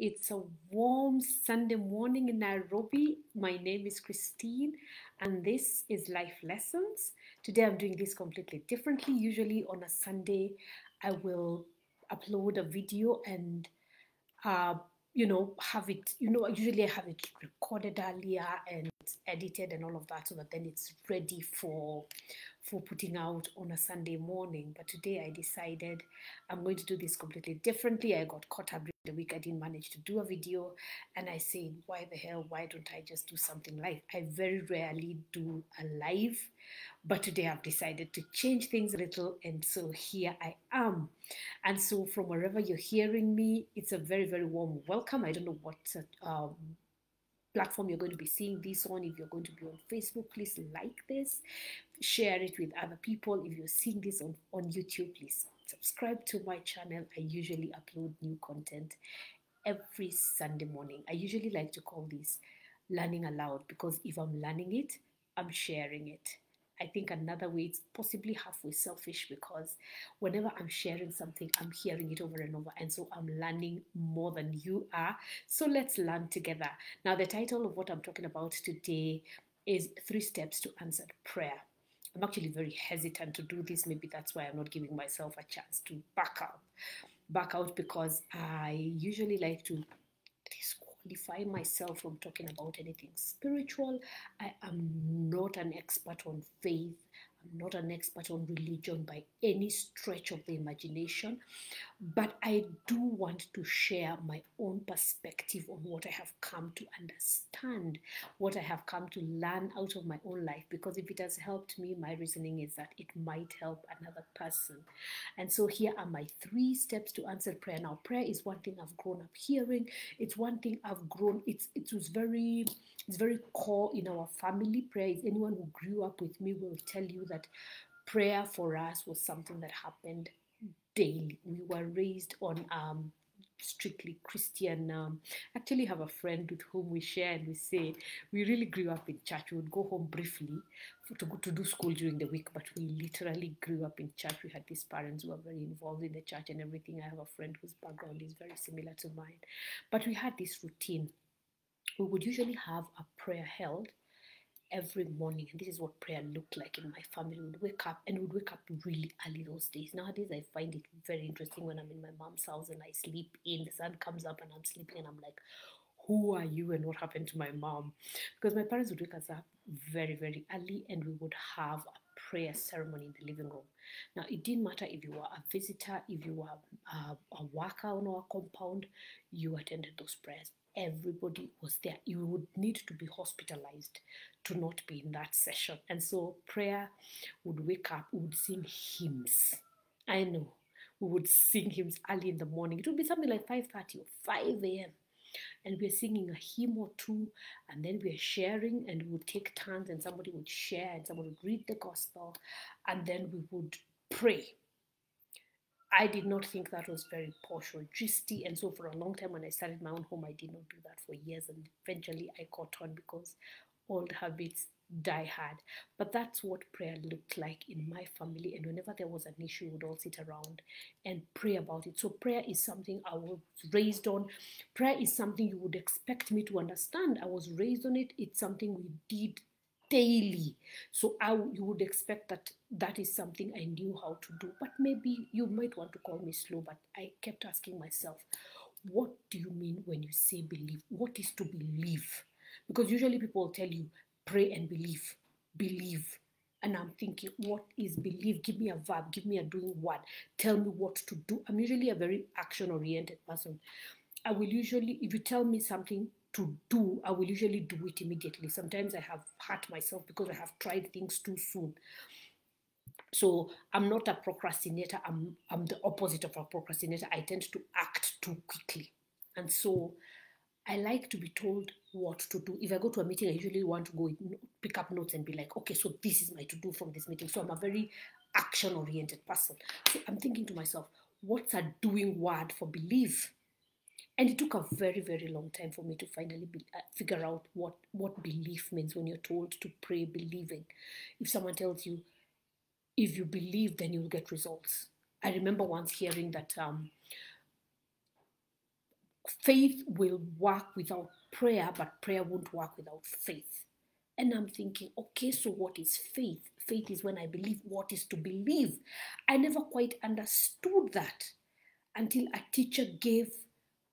It's a warm Sunday morning in Nairobi. My name is Christine, and this is Life Lessons. Today, I'm doing this completely differently. Usually, on a Sunday, I will upload a video and uh, have it, usually I have it recorded earlier and edited and all of that so that then it's ready for putting out on a Sunday morning. But today I decided I'm going to do this completely differently. I got caught up during the week. I didn't manage to do a video, and I said, why the hell? Why don't I just do something live? I very rarely do a live, but today I've decided to change things a little, and so here I am. And so, from wherever you're hearing me, it's a very, very warm welcome. I don't know what platform you're going to be seeing this on. If you're going to be on Facebook, please like this, share it with other people. If you're seeing this on YouTube, please subscribe to my channel. I usually upload new content every Sunday morning. I usually like to call this learning aloud because if I'm learning it, I'm sharing it. I think another way it's possibly halfway selfish because whenever I'm sharing something, I'm hearing it over and over. And so I'm learning more than you are. So let's learn together. Now, the title of what I'm talking about today is 3 Steps to Answered Prayer. I'm actually very hesitant to do this. Maybe that's why I'm not giving myself a chance to back out because I usually like to disqualify myself from talking about anything spiritual. I am not an expert on faith. I'm not an expert on religion by any stretch of the imagination, but I do want to share my own perspective on what I have come to understand, what I have come to learn out of my own life, because if it has helped me, my reasoning is that it might help another person. And so here are my 3 steps to answer prayer. Now, prayer is one thing I've grown up hearing. It's one thing I've grown, it's very core in our family. Prayer is, anyone who grew up with me will tell you that prayer for us was something that happened daily. We were raised on strictly Christian. Actually have a friend with whom we share and we say we really grew up in church. We would go home briefly to go to do school during the week, but we literally grew up in church. We had these parents who were very involved in the church and everything. I have a friend whose background is very similar to mine, but we had this routine. We would usually have a prayer held every morning, and this is what prayer looked like in my family. We would wake up really early those days. Nowadays I find it very interesting when I'm in my mom's house and I sleep in, the sun comes up and I'm sleeping and I'm like, who are you and what happened to my mom? Because my parents would wake us up very, very early and we would have a prayer ceremony in the living room. Now, it didn't matter if you were a visitor, if you were a worker on our compound, you attended those prayers. Everybody was there. You would need to be hospitalized to not be in that session. And so prayer would wake up, we would sing hymns. I know. We would sing hymns early in the morning. It would be something like 5:30 or 5 a.m. And we're singing a hymn or two, and then we're sharing, and we would take turns, and somebody would share, and someone would read the gospel, and then we would pray. I did not think that was very posh or gisty, and so for a long time when I started my own home, I did not do that for years, and eventually I caught on because old habits die hard. But that's what prayer looked like in my family, and whenever there was an issue, we would all sit around and pray about it. So prayer is something I was raised on. Prayer is something you would expect me to understand. I was raised on it. It's something we did daily. So you would expect that is something I knew how to do. But maybe you might want to call me slow, but I kept asking myself, what do you mean when you say believe? What is to believe? Because usually people tell you, pray and believe. Believe. And I'm thinking, what is believe? Give me a verb, give me a doing word. Tell me what to do. I'm usually a very action-oriented person. I will usually, if you tell me something to do, I will usually do it immediately. Sometimes I have hurt myself because I have tried things too soon. So I'm not a procrastinator. I'm the opposite of a procrastinator. I tend to act too quickly. And so I like to be told what to do. If I go to a meeting, I usually want to go pick up notes and be like, okay, so this is my to-do from this meeting. So I'm a very action-oriented person. So I'm thinking to myself, what's a doing word for believe? And it took a very, very long time for me to finally figure out what belief means when you're told to pray believing. If someone tells you, if you believe, then you'll get results. I remember once hearing that faith will work without prayer, but prayer won't work without faith. And I'm thinking, okay, so what is faith? Faith is when I believe what is to believe. I never quite understood that until a teacher gave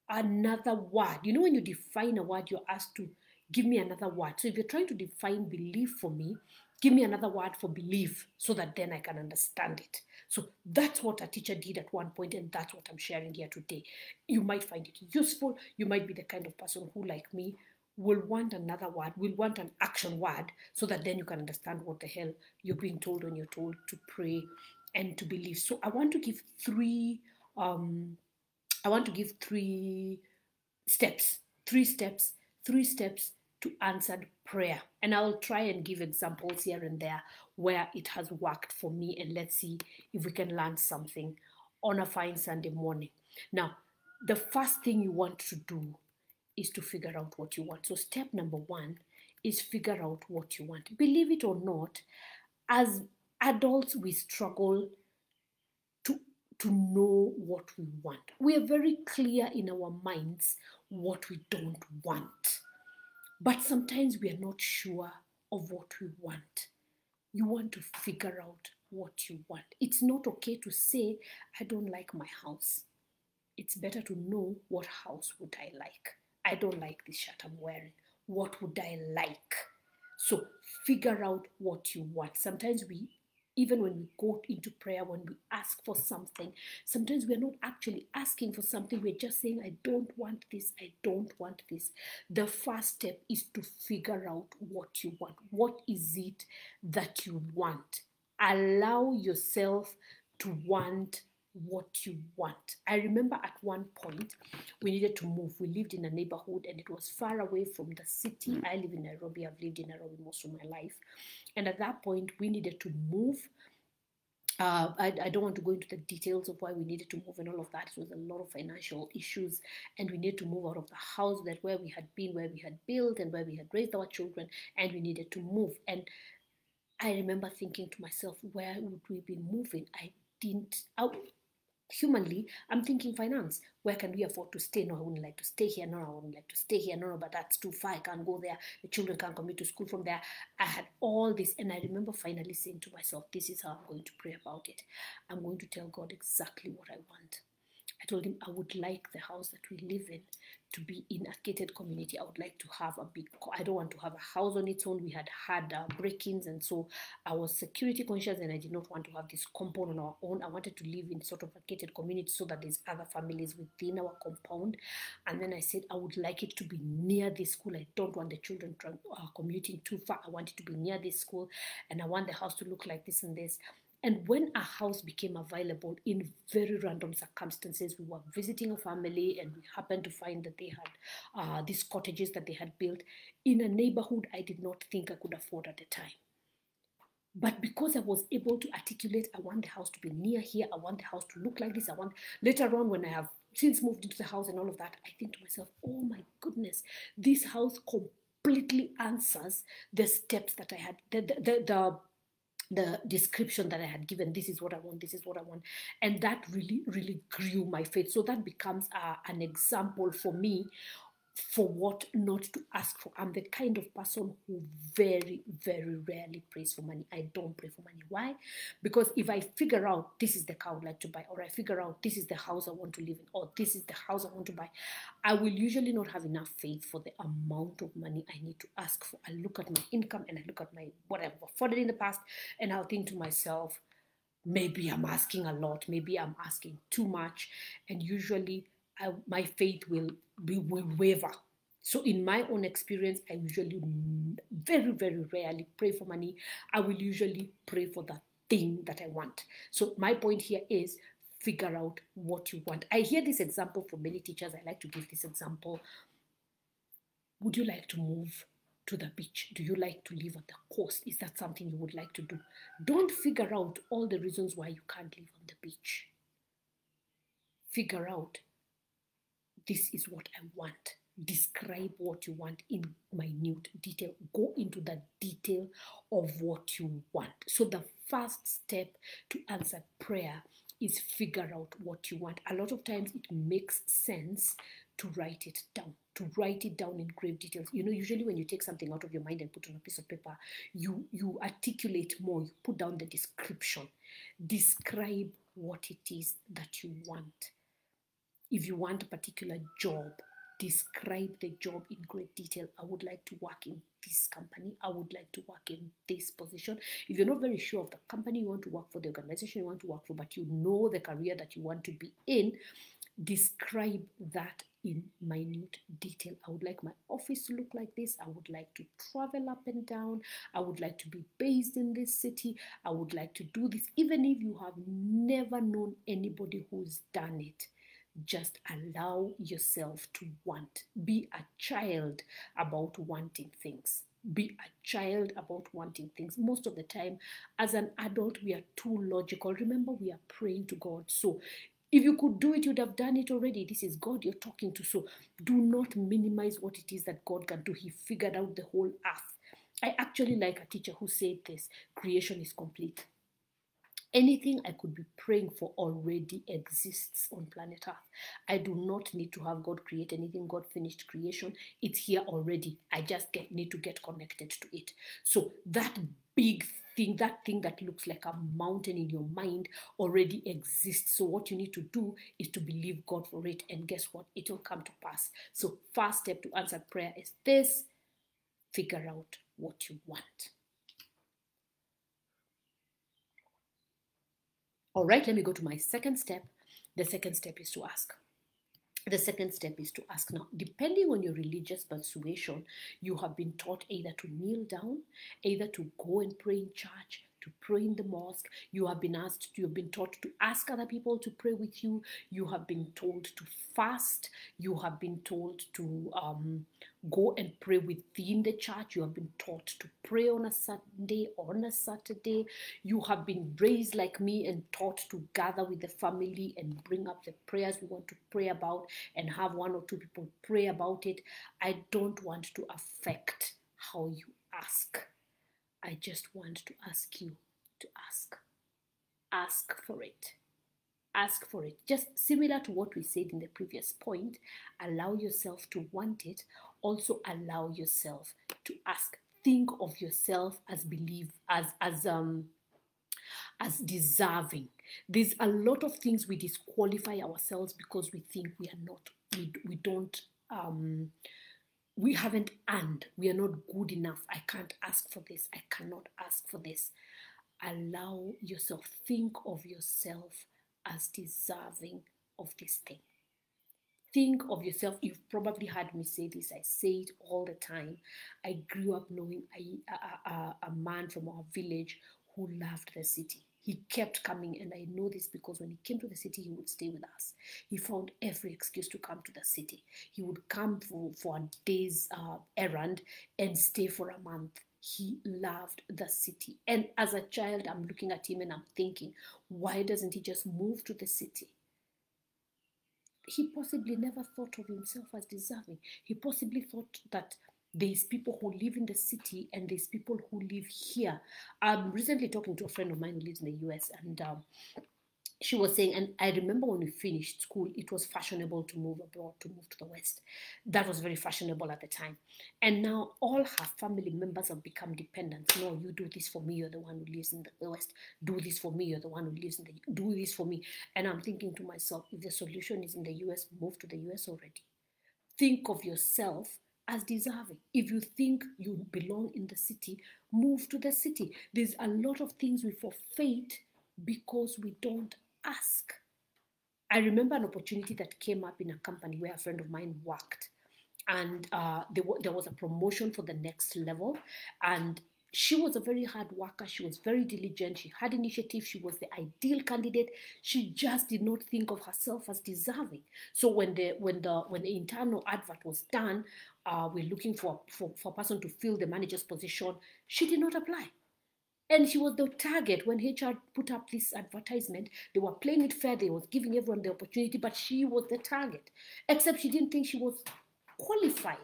another word. You know, when you define a word, you're asked to give me another word. So if you're trying to define belief for me, give me another word for belief so that then I can understand it. So that's what a teacher did at one point, and that's what I'm sharing here today. You might find it useful. You might be the kind of person who, like me, will want another word, will want an action word, so that then you can understand what the hell you're being told when you're told to pray and to believe. So I want to give um, three steps, three steps to answered prayer. And I'll try and give examples here and there where it has worked for me. And let's see if we can learn something on a fine Sunday morning. Now, the first thing you want to do is to figure out what you want. So, step number one is figure out what you want. Believe it or not, as adults, we struggle to know what we want. We are very clear in our minds what we don't want. But sometimes we are not sure of what we want. You want to figure out what you want. It's not okay to say, I don't like my house. It's better to know, what house would I like? I don't like this shirt I'm wearing. What would I like? So figure out what you want. Sometimes even when we go into prayer, when we ask for something, sometimes we're not actually asking for something. We're just saying, I don't want this. I don't want this. The first step is to figure out what you want. What is it that you want? Allow yourself to want what you want. I remember at one point we needed to move. We lived in a neighborhood and it was far away from the city. I live in Nairobi. I've lived in Nairobi most of my life. And at that point, we needed to move. I don't want to go into the details of why we needed to move and all of that. It was a lot of financial issues, and we needed to move out of the house where we had been, where we had built, and where we had raised our children, and we needed to move. And I remember thinking to myself, where would we be moving? Humanly, I'm thinking finance. Where can we afford to stay? No, I wouldn't like to stay here. No, I wouldn't like to stay here. No, but that's too far. I can't go there. The children can't commute to school from there. I had all this, and I remember finally saying to myself, this is how I'm going to pray about it. I'm going to tell God exactly what I want. I told him I would like the house that we live in to be in a gated community. I would like to have I don't want to have a house on its own. We had break-ins, and so I was security conscious, and I did not want to have this compound on our own. I wanted to live in sort of a gated community so that there's other families within our compound. And then I said I would like it to be near this school. I don't want the children commuting too far. I want it to be near this school, and I want the house to look like this and this. And when a house became available in very random circumstances, we were visiting a family and we happened to find that they had these cottages that they had built in a neighborhood I did not think I could afford at the time. But because I was able to articulate, I want the house to be near here, I want the house to look like this, I want later on when I have since moved into the house and all of that, I think to myself, oh my goodness, this house completely answers the steps that I had, the description that I had given. This is what I want, this is what I want. And that really, really grew my faith. So that becomes an example for me for what not to ask for. I'm the kind of person who very, very rarely prays for money. I don't pray for money. Why? Because if I figure out this is the car I would like to buy, or I figure out this is the house I want to live in, or this is the house I want to buy, I will usually not have enough faith for the amount of money I need to ask for. I look at my income and I look at what I've afforded in the past, and I'll think to myself, maybe I'm asking a lot, maybe I'm asking too much, and usually my faith will waver. So in my own experience, I usually very, very rarely pray for money. I will usually pray for the thing that I want. So my point here is figure out what you want. I hear this example from many teachers. I like to give this example. Would you like to move to the beach? Do you like to live at the coast? Is that something you would like to do? Don't figure out all the reasons why you can't live on the beach. Figure out, this is what I want. Describe what you want in minute detail. Go into the detail of what you want. So the first step to answer prayer is figure out what you want. A lot of times it makes sense to write it down, to write it down in grave details. You know, usually when you take something out of your mind and put on a piece of paper, you articulate more, you put down the description. Describe what it is that you want. If you want a particular job, describe the job in great detail. I would like to work in this company. I would like to work in this position. If you're not very sure of the company you want to work for, the organization you want to work for, but you know the career that you want to be in, describe that in minute detail. I would like my office to look like this. I would like to travel up and down. I would like to be based in this city. I would like to do this. Even if you have never known anybody who's done it, just allow yourself to want. Be a child about wanting things. Be a child about wanting things. Most of the time, as an adult, we are too logical. Remember, we are praying to God. So if you could do it, you'd have done it already. This is God you're talking to. So do not minimize what it is that God can do. He figured out the whole earth. I actually like a teacher who said this: creation is complete. Anything I could be praying for already exists on planet Earth. I do not need to have God create anything. God finished creation. It's here already. I just need to get connected to it. So that big thing, that thing that looks like a mountain in your mind already exists. So what you need to do is to believe God for it. And guess what? It will come to pass. So first step to answer prayer is this: figure out what you want. All right, let me go to my second step. The second step is to ask. The second step is to ask. Now, depending on your religious persuasion, you have been taught either to kneel down, either to go and pray in church, to pray in the mosque. You have been taught to ask other people to pray with you. You have been told to fast. You have been told to go and pray within the church. You have been taught to pray on a Sunday or on a Saturday. You have been raised like me and taught to gather with the family and bring up the prayers we want to pray about and have one or two people pray about it. I don't want to affect how you ask. I just want to ask you to ask. Ask for it. Ask for it. Just similar to what we said in the previous point, allow yourself to want it. Also allow yourself to ask. Think of yourself as deserving. There's a lot of things we disqualify ourselves because we think we are not, we don't, we haven't earned, we are not good enough. I can't ask for this. I cannot ask for this. Allow yourself, think of yourself as deserving of this thing. Think of yourself. You've probably heard me say this. I say it all the time. I grew up knowing a man from our village who loved the city. He kept coming, and I know this because when he came to the city, he would stay with us. He found every excuse to come to the city. He would come for a day's errand and stay for a month. He loved the city. And as a child, I'm looking at him and I'm thinking, why doesn't he just move to the city? He possibly never thought of himself as deserving. He possibly thought that there's people who live in the city and there's people who live here. I'm recently talking to a friend of mine who lives in the US, and she was saying, and I remember when we finished school, it was fashionable to move abroad, to move to the West. That was very fashionable at the time. And now all her family members have become dependents. No, you do this for me, you're the one who lives in the West. Do this for me, you're the one who lives in the, do this for me. And I'm thinking to myself, if the solution is in the US, move to the US already. Think of yourself as deserving. If you think you belong in the city, move to the city. There's a lot of things we forfeit because we don't ask. I remember an opportunity that came up in a company where a friend of mine worked, and there was a promotion for the next level, and she was a very hard worker. She was very diligent. She had initiative. She was the ideal candidate. She just did not think of herself as deserving. So when the internal advert was done, we're looking for a person to fill the manager's position. She did not apply. And she was the target. When HR put up this advertisement, they were playing it fair. They was giving everyone the opportunity, but she was the target. Except she didn't think she was qualified.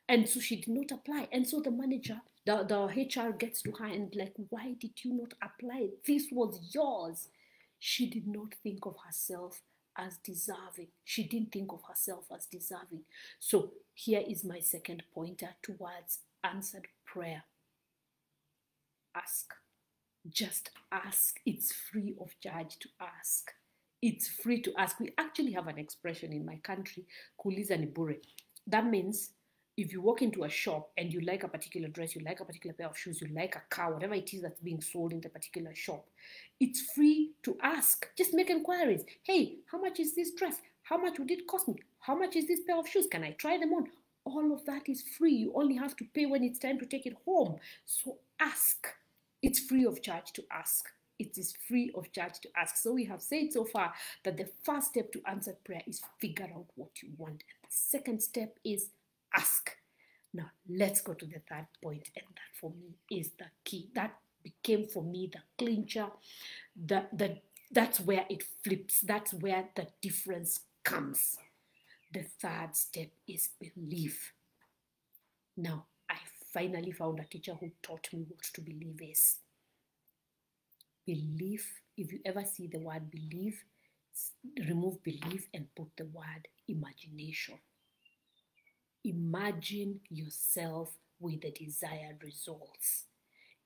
And so she did not apply. And so the manager, the HR gets to her and like, why did you not apply? This was yours. She did not think of herself as deserving. She didn't think of herself as deserving. So here is my second pointer towards answered prayer. Ask. Just ask. It's free of charge to ask. It's free to ask. We actually have an expression in my country, kuuliza ni bure. That means if you walk into a shop and you like a particular dress, you like a particular pair of shoes, you like a car, whatever it is that's being sold in the particular shop, it's free to ask. Just make inquiries. Hey, how much is this dress? How much would it cost me? How much is this pair of shoes? Can I try them on? All of that is free. You only have to pay when it's time to take it home. So ask. It's free of charge to ask. It is free of charge to ask. So we have said so far that the first step to answered prayer is figure out what you want. And the second step is ask. Now let's go to the third point, and that for me is the key. That became for me the clincher. That's where it flips. That's where the difference comes. The third step is belief. Now, I finally found a teacher who taught me what to believe is. Belief, if you ever see the word believe, remove belief and put the word imagination. Imagine yourself with the desired results.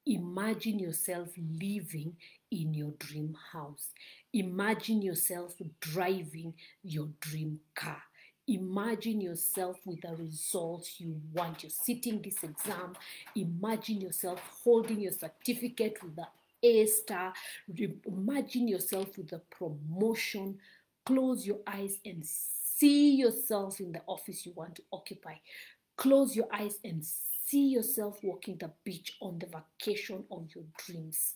Imagine yourself living in your dream house. Imagine yourself driving your dream car. Imagine yourself with the results you want. You're sitting this exam. Imagine yourself holding your certificate with the A star. Imagine yourself with the promotion. Close your eyes and see yourself in the office you want to occupy. Close your eyes and see yourself walking the beach on the vacation of your dreams.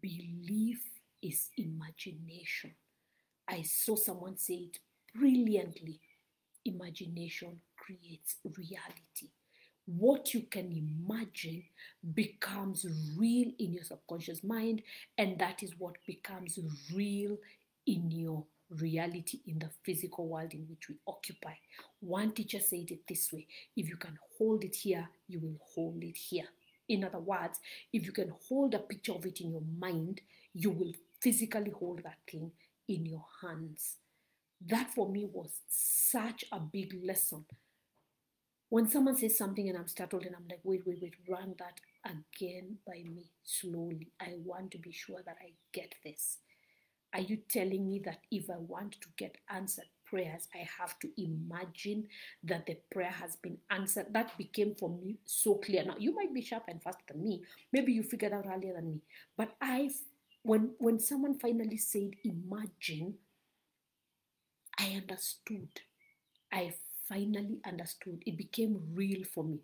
Belief is imagination. I saw someone say it brilliantly. Imagination creates reality. What you can imagine becomes real in your subconscious mind, and that is what becomes real in your reality in the physical world in which we occupy. One teacher said it this way: if you can hold it here, you will hold it here. In other words, if you can hold a picture of it in your mind, you will physically hold that thing in your hands. That for me was such a big lesson. When someone says something and I'm startled and I'm like, wait, run that again by me slowly. I want to be sure that I get this. Are you telling me that if I want to get answered prayers, I have to imagine that the prayer has been answered? That became for me so clear. Now, you might be sharp and faster than me. Maybe you figured out earlier than me. But when someone finally said, imagine, I understood. I finally understood. It became real for me.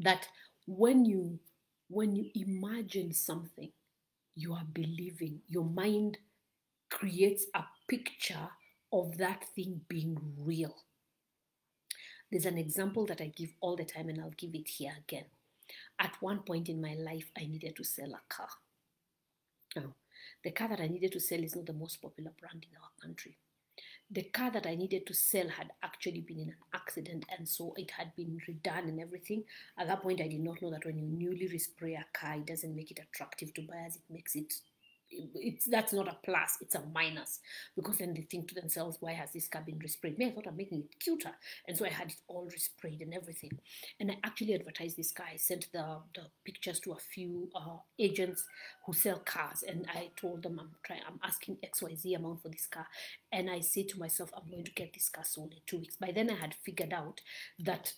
That when you imagine something, you are believing. Your mind creates a picture of that thing being real. There's an example that I give all the time, and I'll give it here again. At one point in my life, I needed to sell a car. Now, the car that I needed to sell is not the most popular brand in our country. The car that I needed to sell had actually been in an accident, and so it had been redone and everything. At that point, I did not know that when you newly respray a car, it doesn't make it attractive to buyers. It makes it, that's not a plus, it's a minus, because then they think to themselves, why has this car been resprayed? Me, I thought I'm making it cuter, and so I had it all resprayed and everything. And I actually advertised this car. I sent the pictures to a few agents who sell cars, and I told them I'm asking XYZ amount for this car, and I said to myself, I'm going to get this car sold in 2 weeks. By then I had figured out that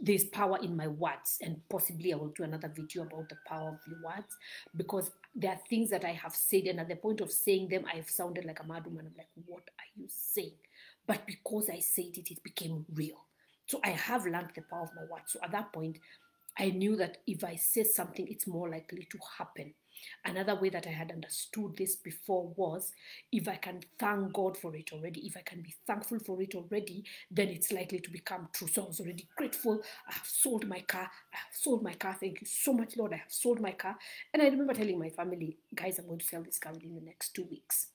there's power in my words, and possibly I will do another video about the power of your words, because there are things that I have said, and at the point of saying them, I've sounded like a mad woman. I'm like, what are you saying? But because I said it, it became real. So I have learned the power of my words. So at that point, I knew that if I say something, it's more likely to happen. Another way that I had understood this before was, if I can thank God for it already, if I can be thankful for it already, then it's likely to become true. So I was already grateful. I have sold my car. I have sold my car. Thank you so much, Lord. I have sold my car. And I remember telling my family, guys, I'm going to sell this car within the next 2 weeks.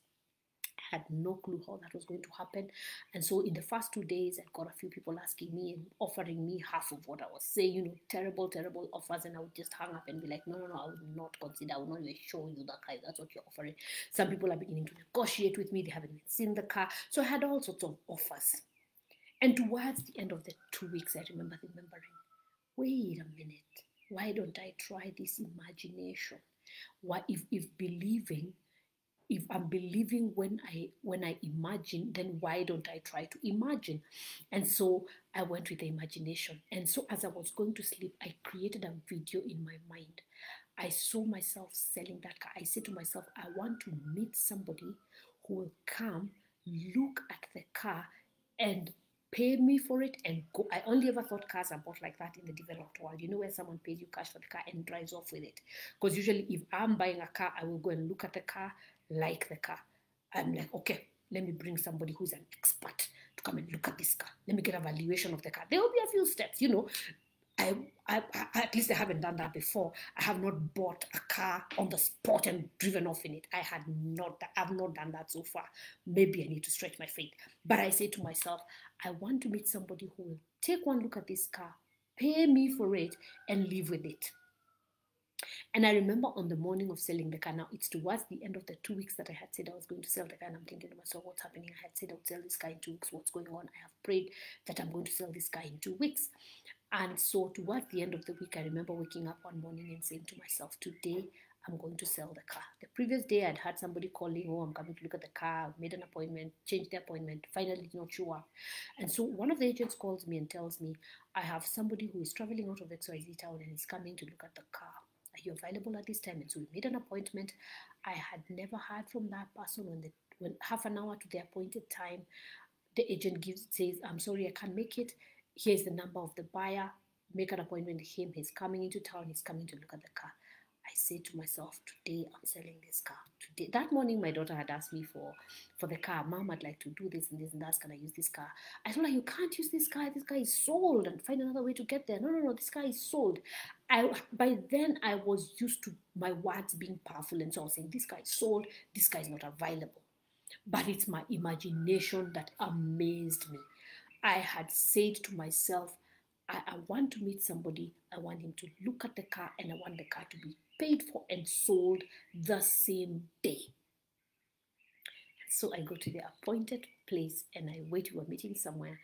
had no clue how that was going to happen. And so in the first 2 days, I got a few people asking me and offering me half of what I was saying, you know, terrible, terrible offers. And I would just hang up and be like, no, no, no, I would not consider, I would not even show you the car. That's what you're offering. Some people are beginning to negotiate with me. They haven't even seen the car. So I had all sorts of offers. And towards the end of the 2 weeks, I remember remembering, wait a minute, why don't I try this imagination? Why, if I'm believing when I imagine, then why don't I try to imagine? And so I went with the imagination. And so as I was going to sleep, I created a video in my mind. I saw myself selling that car. I said to myself, I want to meet somebody who will come, look at the car, and pay me for it and go. I only ever thought cars are bought like that in the developed world. You know, where someone pays you cash for the car and drives off with it. Because usually if I'm buying a car, I will go and look at the car, like the car. I'm like, okay, let me bring somebody who's an expert to come and look at this car. Let me get a valuation of the car. There will be a few steps, you know. I at least I haven't done that before. I have not bought a car on the spot and driven off in it. I've not done that so far. Maybe I need to stretch my faith. But I say to myself, I want to meet somebody who will take one look at this car, pay me for it, and live with it. And I remember on the morning of selling the car, now it's towards the end of the 2 weeks that I had said I was going to sell the car, and I'm thinking to myself, what's happening? I had said I would sell this car in 2 weeks. What's going on? I have prayed that I'm going to sell this car in 2 weeks. And so towards the end of the week, I remember waking up one morning and saying to myself, today I'm going to sell the car. The previous day, I'd had somebody calling, oh, I'm coming to look at the car, made an appointment, changed the appointment, finally did not show up. And so one of the agents calls me and tells me, I have somebody who is traveling out of XYZ town and is coming to look at the car. Are you available at this time? And so we made an appointment. I had never heard from that person when half an hour to the appointed time, the agent says, I'm sorry, I can't make it. Here's the number of the buyer. Make an appointment with him. He's coming into town. He's coming to look at the car. I said to myself, today I'm selling this car. Today, that morning, my daughter had asked me for the car. Mom, I'd like to do this and this and that. Can I use this car? I told her, you can't use this car. This car is sold, and find another way to get there. No, this car is sold. By then, I was used to my words being powerful, and so I was saying, this car is sold. This car is not available. But it's my imagination that amazed me. I had said to myself, I want to meet somebody. I want him to look at the car, and I want the car to be paid for and sold the same day. So I go to the appointed place and I wait. We were meeting somewhere,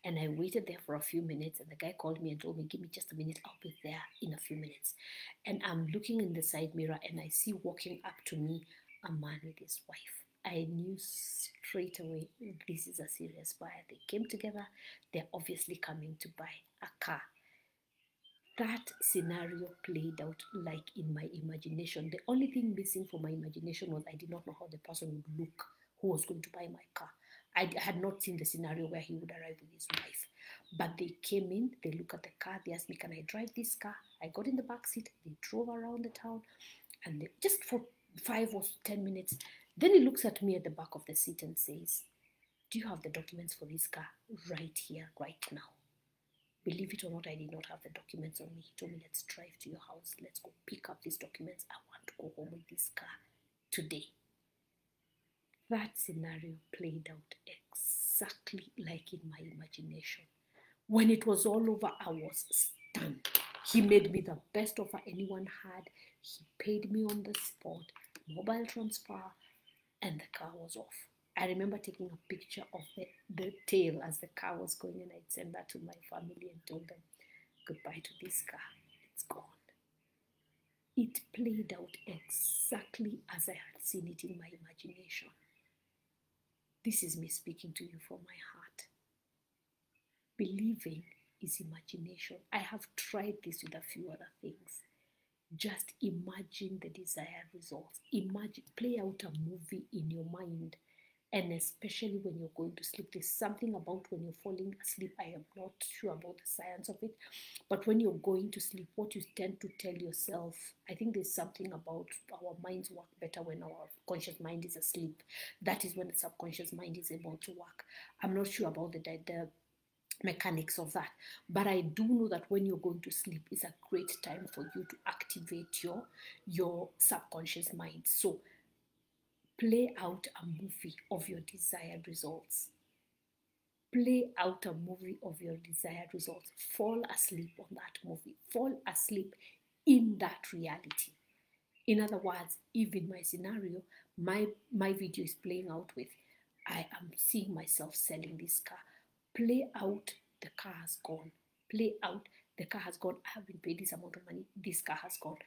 and I waited there for a few minutes, and the guy called me and told me, give me just a minute, I'll be there in a few minutes. And I'm looking in the side mirror, and I see walking up to me a man with his wife. I knew straight away, this is a serious buyer. They came together. They're obviously coming to buy a car. That scenario played out like in my imagination. The only thing missing from my imagination was I did not know how the person would look who was going to buy my car. I had not seen the scenario where he would arrive with his wife. But they came in, they look at the car, they asked me, can I drive this car? I got in the back seat, they drove around the town, and just for 5 or 10 minutes, then he looks at me at the back of the seat and says, do you have the documents for this car right here, right now? Believe it or not, I did not have the documents on me. He told me, let's drive to your house. Let's go pick up these documents. I want to go home with this car today. That scenario played out exactly like in my imagination. When it was all over, I was stunned. He made me the best offer anyone had. He paid me on the spot, mobile transfer, and the car was off. I remember taking a picture of the tail as the car was going, and I'd send that to my family and told them, goodbye to this car, it's gone. It played out exactly as I had seen it in my imagination. This is me speaking to you from my heart. Believing is imagination. I have tried this with a few other things. Just imagine the desired results. Imagine, play out a movie in your mind. And especially when you're going to sleep, there's something about when you're falling asleep. I am not sure about the science of it, but when you're going to sleep, what you tend to tell yourself, I think there's something about our minds work better when our conscious mind is asleep. That is when the subconscious mind is able to work. I'm not sure about the mechanics of that, but I do know that when you're going to sleep is a great time for you to activate your subconscious mind. So Play out a movie of your desired results. Play out a movie of your desired results. Fall asleep on that movie. Fall asleep in that reality. In other words, if in my scenario, my video is playing out with, I am seeing myself selling this car. Play out, the car has gone. Play out, the car has gone. I have been paid this amount of money. This car has gone.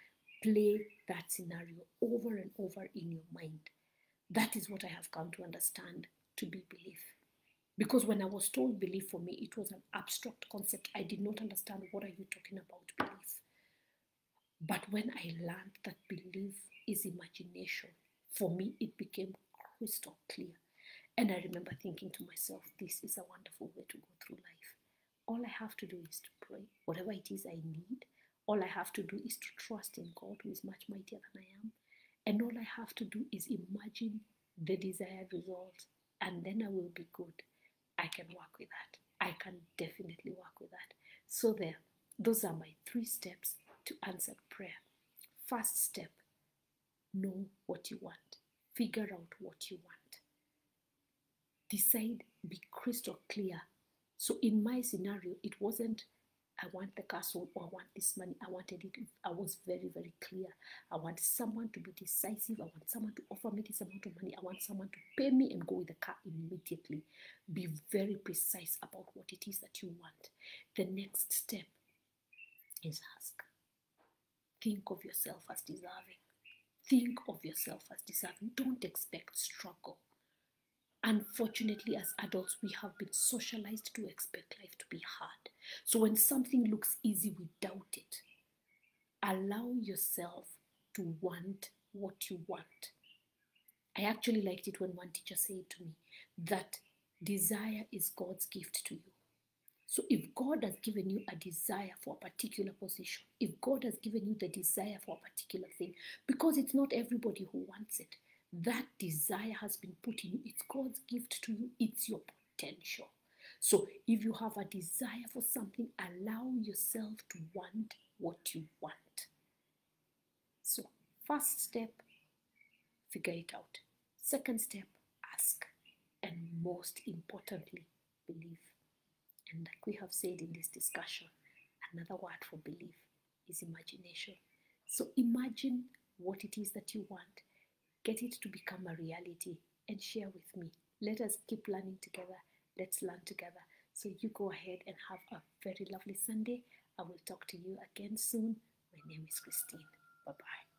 Play that scenario over and over in your mind. That is what I have come to understand to be belief. Because when I was told belief, for me, it was an abstract concept. I did not understand, what are you talking about, belief? But when I learned that belief is imagination, for me, it became crystal clear. And I remember thinking to myself, this is a wonderful way to go through life. All I have to do is to pray. Whatever it is I need, all I have to do is to trust in God, who is much mightier than I am. And all I have to do is imagine the desired result, and then I will be good. I can work with that. I can definitely work with that. So there, those are my 3 steps to answered prayer. First step, know what you want. Figure out what you want. Decide, be crystal clear. So in my scenario, it wasn't, I want the castle or I want this money. I wanted it. I was very, very clear. I want someone to be decisive. I want someone to offer me this amount of money. I want someone to pay me and go with the car immediately. Be very precise about what it is that you want. The next step is ask. Think of yourself as deserving. Think of yourself as deserving. Don't expect struggle. Unfortunately, as adults, we have been socialized to expect life to be hard. So when something looks easy, we doubt it. Allow yourself to want what you want. I actually liked it when one teacher said to me that desire is God's gift to you. So if God has given you a desire for a particular position, if God has given you the desire for a particular thing, because it's not everybody who wants it, that desire has been put in you. It's God's gift to you. It's your potential. So if you have a desire for something, allow yourself to want what you want. So first step, figure it out. Second step, ask. And most importantly, believe. And like we have said in this discussion, another word for belief is imagination. So imagine what it is that you want. Get it to become a reality and share with me. Let us keep learning together. Let's learn together. So you go ahead and have a very lovely Sunday. I will talk to you again soon. My name is Christine. Bye-bye.